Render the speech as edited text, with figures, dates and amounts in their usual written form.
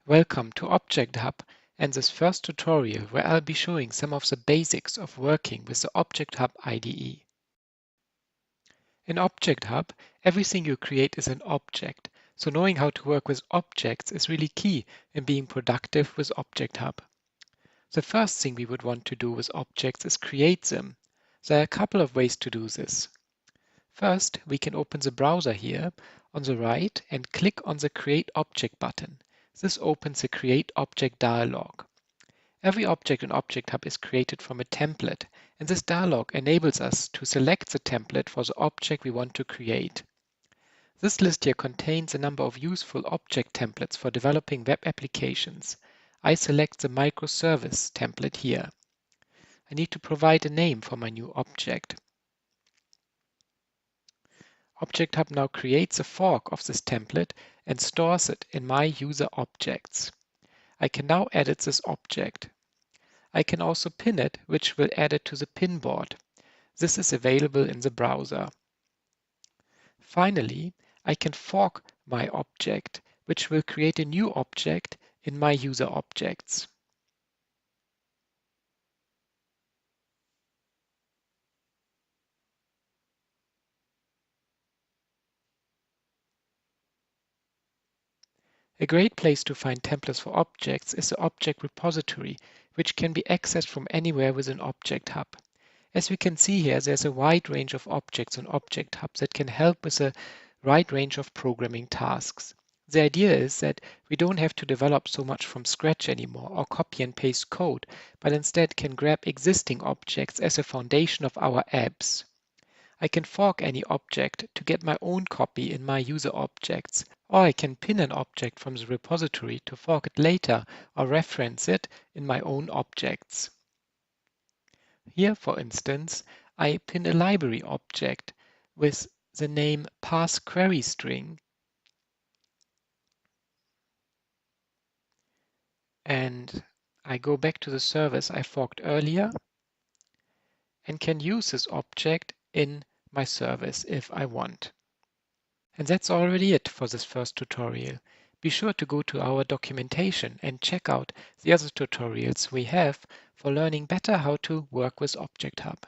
Welcome to ObjectHub and this first tutorial where I'll be showing some of the basics of working with the ObjectHub IDE. In ObjectHub, everything you create is an object, so knowing how to work with objects is really key in being productive with ObjectHub. The first thing we would want to do with objects is create them. There are a couple of ways to do this. First, we can open the browser here on the right and click on the Create Object button. This opens the Create Object dialog. Every object in ObjectHub is created from a template, and this dialog enables us to select the template for the object we want to create. This list here contains a number of useful object templates for developing web applications. I select the microservice template here. I need to provide a name for my new object. ObjectHub now creates a fork of this template and stores it in my user objects. I can now edit this object. I can also pin it, which will add it to the pin board. This is available in the browser. Finally, I can fork my object, which will create a new object in my user objects. A great place to find templates for objects is the object repository, which can be accessed from anywhere within ObjectHub. As we can see here, there's a wide range of objects on ObjectHub that can help with a wide range of programming tasks. The idea is that we don't have to develop so much from scratch anymore or copy and paste code, but instead can grab existing objects as a foundation of our apps. I can fork any object to get my own copy in my user objects, or I can pin an object from the repository to fork it later or reference it in my own objects. Here, for instance, I pin a library object with the name passQueryString and I go back to the service I forked earlier and can use this object in my service if I want. And that's already it for this first tutorial. Be sure to go to our documentation and check out the other tutorials we have for learning better how to work with ObjectHub.